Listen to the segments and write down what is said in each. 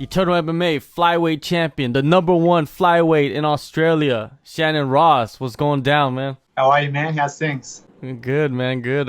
Eternal MMA flyweight champion, the #1 flyweight in Australia, Shannon Ross. What's going down, man? How are you, man? How's things? Good, man. Good.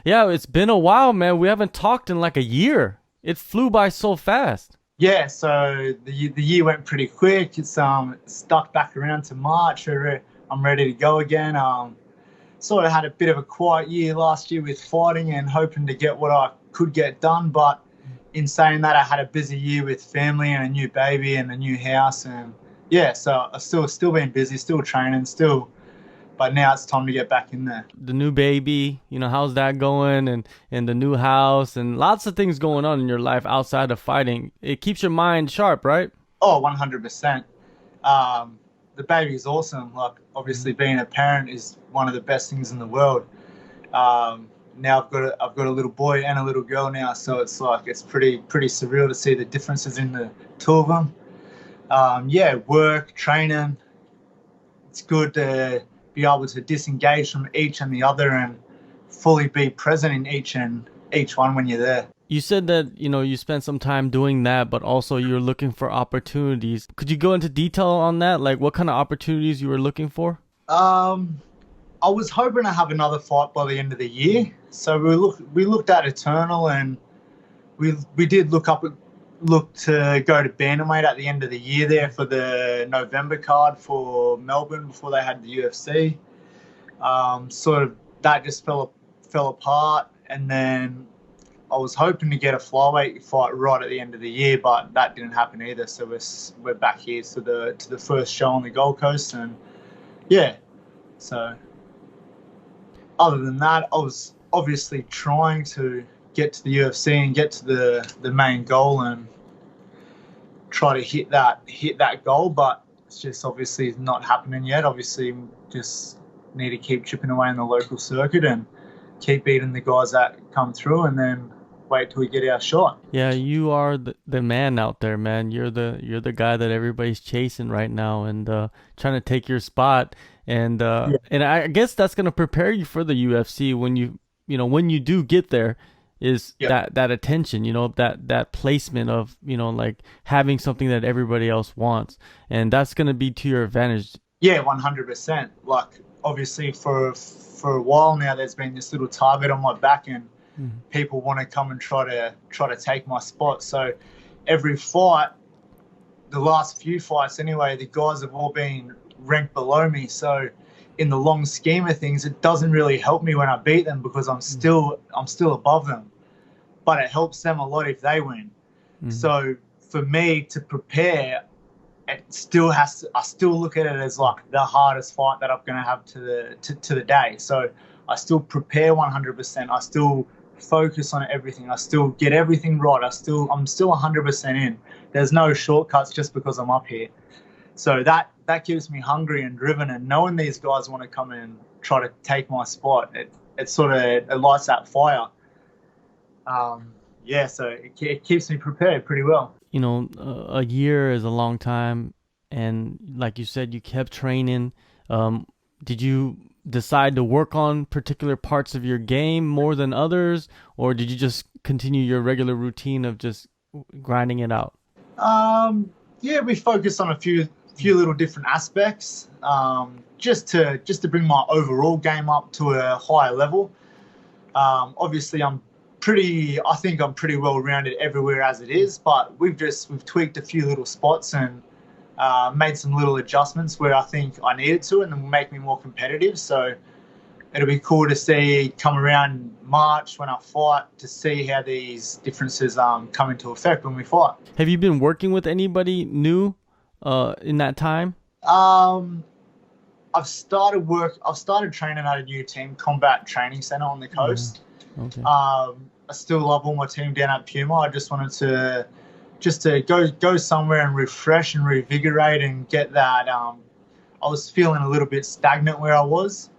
Yeah, it's been a while, man. We haven't talked in like a year. It flew by so fast. Yeah, so the year went pretty quick. It's stuck back around to March. I'm ready to go again. Sort of had a bit of a quiet year last year with fighting and hoping to get what I could get done. But in saying that, I had a busy year with family and a new baby and a new house, and yeah, so I've still been busy, still training, still. But now it's time to get back in there. The new baby, how's that going? And the new house and lots of things going on in your life outside of fighting. It keeps your mind sharp, right? Oh, 100%. The baby is awesome. Like, obviously, being a parent is one of the best things in the world. Now I've got a little boy and a little girl now, so it's pretty surreal to see the differences in the two of them. Yeah, work, training. It's good to be able to disengage from each and the other and fully be present in each one when you're there. You said that, you spent some time doing that, but also you're looking for opportunities. Could you go into detail on that? Like what kind of opportunities you were looking for? I was hoping to have another fight by the end of the year. So we looked at Eternal, and we did look to go to bantamweight at the end of the year there for the November card for Melbourne before they had the UFC. Sort of that just fell apart, and then I was hoping to get a flyweight fight right at the end of the year, but that didn't happen either. So we're back here to the first show on the Gold Coast, and yeah. So other than that, I was obviously trying to get to the UFC and get to the main goal and try to hit that goal, but it's just obviously not happening yet. Obviously, just need to keep chipping away in the local circuit and keep beating the guys that come through, and then wait till we get our shot. Yeah, you are the man out there, man. You're the guy that everybody's chasing right now and trying to take your spot. And Yeah. and I guess that's gonna prepare you for the UFC when when you do get there. Is Yep. that attention, that placement of, like having something that everybody else wants, and that's gonna be to your advantage. Yeah, 100%. Like, obviously for a while now, there's been this little target on my back, and people want to come and try to take my spot. So every fight, the last few fights anyway, the guys have all been ranked below me. So in the long scheme of things, it doesn't really help me when I beat them because I'm still above them. But it helps them a lot if they win. So for me to prepare, I still look at it as like the hardest fight that I'm going to have to the day. So I still prepare 100%. I still focus on everything. I still get everything right. I'm still 100% in. There's no shortcuts just because I'm up here. So that keeps me hungry and driven, and knowing these guys want to come in and try to take my spot, it lights that fire. Yeah, so it keeps me prepared pretty well. A year is a long time, and like you said, you kept training. Did you decide to work on particular parts of your game more than others, or did you just continue your regular routine of just grinding it out? Yeah, we focused on a few little different aspects, just to bring my overall game up to a higher level. Obviously, I think I'm pretty well rounded everywhere as it is, but we've tweaked a few little spots and made some little adjustments where I think I needed to, and then will make me more competitive. So it'll be cool to see come around March when I fight to see how these differences come into effect when we fight. Have you been working with anybody new in that time? I've started training at a new team, Combat Training Center on the coast. Okay. I still love all my team down at Puma. I just wanted to go somewhere and refresh and revigorate and get that. I was feeling a little bit stagnant where I was,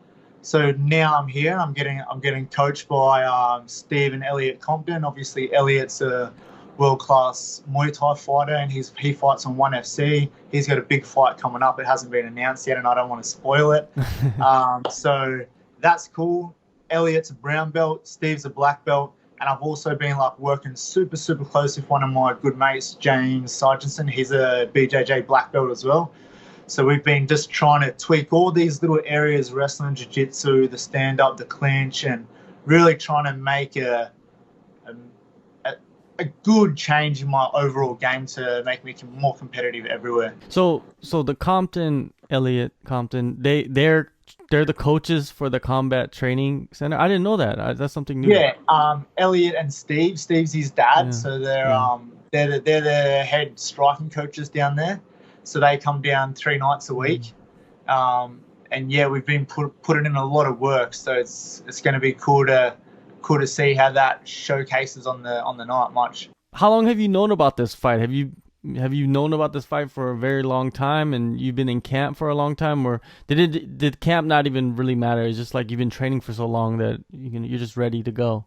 so now I'm here. I'm getting coached by Steve and Elliot Compton. Obviously, Elliot's a world-class Muay Thai fighter, and he fights on 1FC. He's got a big fight coming up. It hasn't been announced yet, and I don't want to spoil it. So that's cool. Elliot's a brown belt, Steve's a black belt. And I've also been like working super, super close with one of my good mates, James Sargentson. He's a BJJ black belt as well. So we've been just trying to tweak all these little areas, wrestling, jiu-jitsu, the stand-up, the clinch, and really trying to make a good change in my overall game to make me more competitive everywhere. So the Compton, Elliot Compton, they're the coaches for the combat training center. I didn't know that. That's something new. Yeah, Elliot and Steve. Steve's his dad, Yeah. so Yeah. they're the head striking coaches down there. So they come down 3 nights a week, and yeah, we've been putting in a lot of work. So it's going to be cool to see how that showcases on the night much. How long have you known about this fight? Have you known about this fight for a very long time, and you've been in camp for a long time, or did camp not even really matter? It's just like you've been training for so long that you're just ready to go.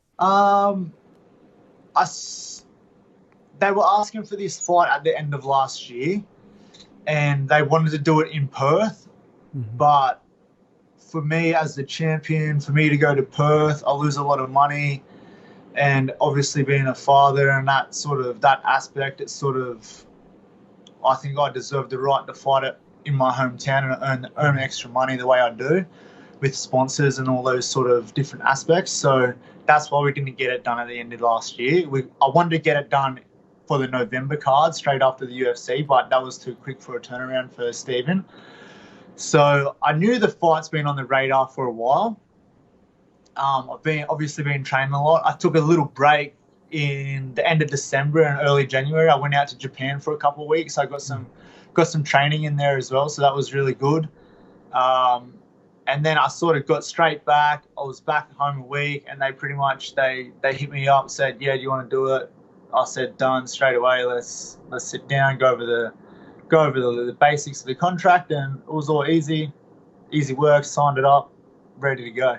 They were asking for this fight at the end of last year, and they wanted to do it in Perth, but for me as the champion, for me to go to Perth, I lose a lot of money. And obviously being a father and that aspect, it's sort of, I think I deserve the right to fight it in my hometown and earn extra money the way I do with sponsors and all those sort of different aspects. So that's why we didn't get it done at the end of last year. I wanted to get it done for the November card straight after the UFC, but that was too quick for a turnaround for Stephen. So I knew the fight's been on the radar for a while. I've obviously been training a lot. I took a little break in the end of December and early January. I went out to Japan for a couple of weeks. I got some training in there as well, so that was really good. And then I sort of got straight back. I was back home a week, and they pretty much they hit me up, said, "Yeah, do you want to do it?" I said, "Done." Straight away. Let's sit down, go over the basics of the contract, and it was all easy work. Signed it up, ready to go.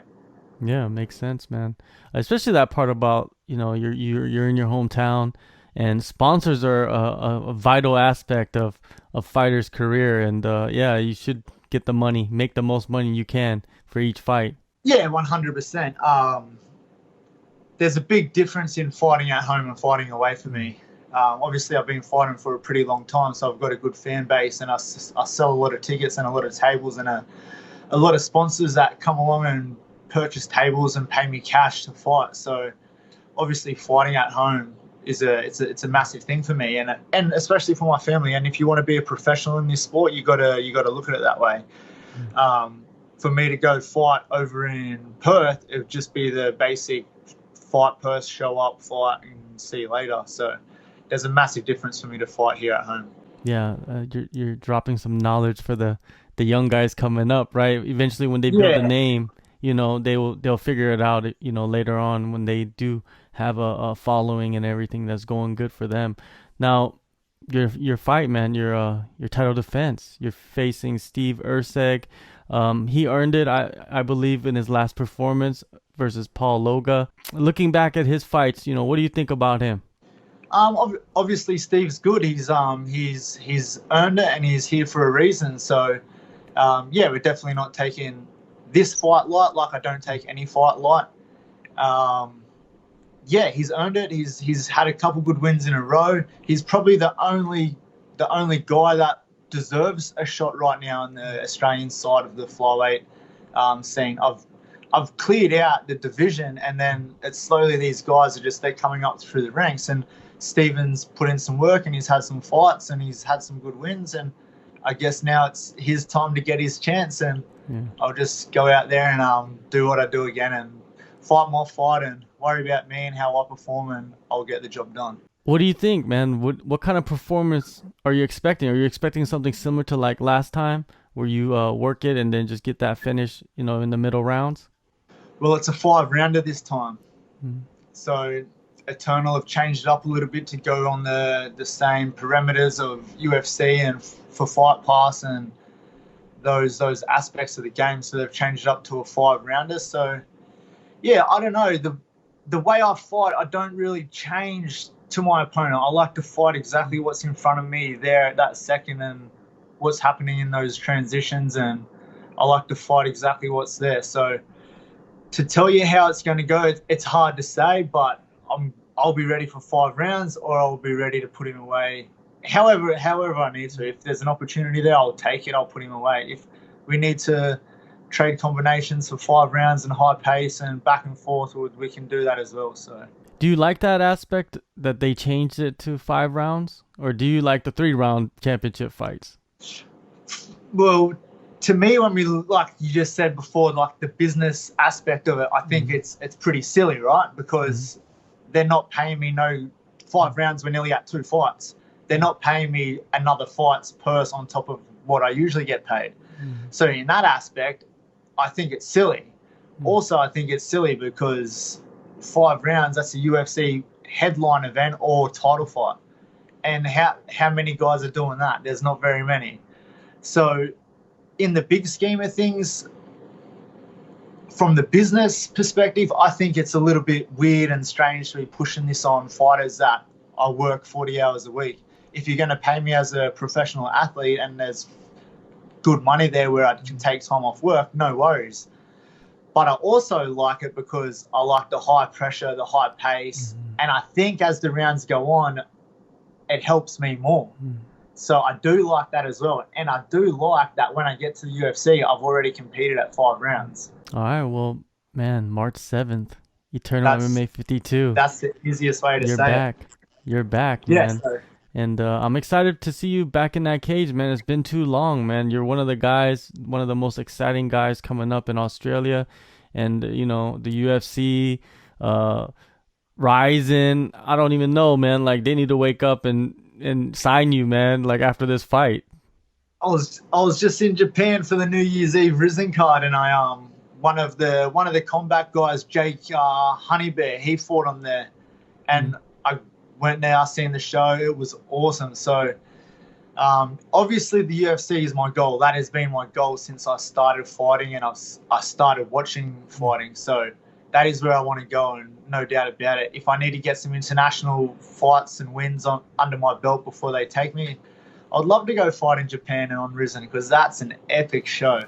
Yeah, makes sense, man. Especially that part about, you're in your hometown, and sponsors are a vital aspect of a fighter's career. And yeah, you should get the money, make the most money you can for each fight. Yeah, 100%. There's a big difference in fighting at home and fighting away for me. Obviously, I've been fighting for a pretty long time, so I've got a good fan base, and I sell a lot of tickets and a lot of tables, and a lot of sponsors that come along and purchase tables and pay me cash to fight. So obviously fighting at home it's a massive thing for me, and especially for my family. And if you want to be a professional in this sport, you gotta look at it that way. For me to go fight over in Perth, it would just be the basic fight Perth, show up, fight, and see you later. So there's a massive difference for me to fight here at home. Yeah, you're dropping some knowledge for the young guys coming up, right? Eventually, when they build a name, they'll figure it out, later on when they do have a following and everything that's going good for them. Now, your fight, man, your title defense, you're facing Steve Erceg. He earned it, I believe, in his last performance versus Paul Loga. Looking back at his fights, what do you think about him? Obviously Steve's good. He's earned it, and he's here for a reason. So yeah, we're definitely not taking this fight light, like I don't take any fight light. Yeah, he's earned it. He's had a couple good wins in a row. He's probably the only guy that deserves a shot right now on the Australian side of the flyweight scene. I've cleared out the division, and then it's slowly these guys they're coming up through the ranks. And Steven's put in some work, and he's had some fights, and he's had some good wins. And I guess now it's his time to get his chance, and I'll just go out there and do what I do again and fight my fight and worry about me and how I perform, and I'll get the job done. What do you think, man? What kind of performance are you expecting? Are you expecting something similar to like last time, where you work it and then just get that finish, in the middle rounds? Well, it's a 5-rounder this time. So Eternal have changed it up a little bit to go on the same parameters of UFC and for Fight Pass and those aspects of the game. So they've changed it up to a 5-rounder. So yeah, I don't know. The way I fight, I don't really change to my opponent. I like to fight exactly what's in front of me there at that second and what's happening in those transitions, and I like to fight exactly what's there. So to tell you how it's going to go, it's hard to say, but I'll be ready for 5 rounds, or I'll be ready to put him away. However I need to. If there's an opportunity there, I'll take it. I'll put him away. If we need to trade combinations for 5 rounds and high pace and back and forth, we can do that as well. So, Do you like that aspect that they changed it to 5 rounds, or do you like the 3 round championship fights? well, to me, when we, like you just said before, like the business aspect of it, I think it's pretty silly, right? Because they're not paying me 5 rounds. We're nearly at 2 fights. They're not paying me another fight's purse on top of what I usually get paid. So in that aspect, I think it's silly. Also, I think it's silly because 5 rounds, that's a UFC headline event or title fight. And how many guys are doing that? There's not very many. So in the big scheme of things, from the business perspective, I think it's a little bit weird and strange to be pushing this on fighters that I work 40 hours a week. If you're going to pay me as a professional athlete and there's good money there where I can take time off work, no worries. But I also like it because I like the high pressure, the high pace. And I think as the rounds go on, it helps me more. So I do like that as well. And I do like that when I get to the UFC, I've already competed at 5 rounds. All right, well, man, March 7th, Eternal MMA 52. That's the easiest way to You're say back. it. You're back, Yeah, man. so And I'm excited to see you back in that cage, man. It's been too long, man. You're one of the guys, one of the most exciting guys coming up in Australia. And, you know, the UFC, Ryzen, I don't even know, man. Like, they need to wake up and sign you, man, like after this fight. I was just in Japan for the New Year's Eve Risen card, and I one of the combat guys, Jake Honeybear, he fought on there, and I went there, seen the show. It was awesome. So obviously the UFC is my goal. That has been my goal since I started fighting, and I started watching fighting. So that is where I want to go, and no doubt about it. If I need to get some international fights and wins under my belt before they take me, I'd love to go fight in Japan and on Risen, because that's an epic show.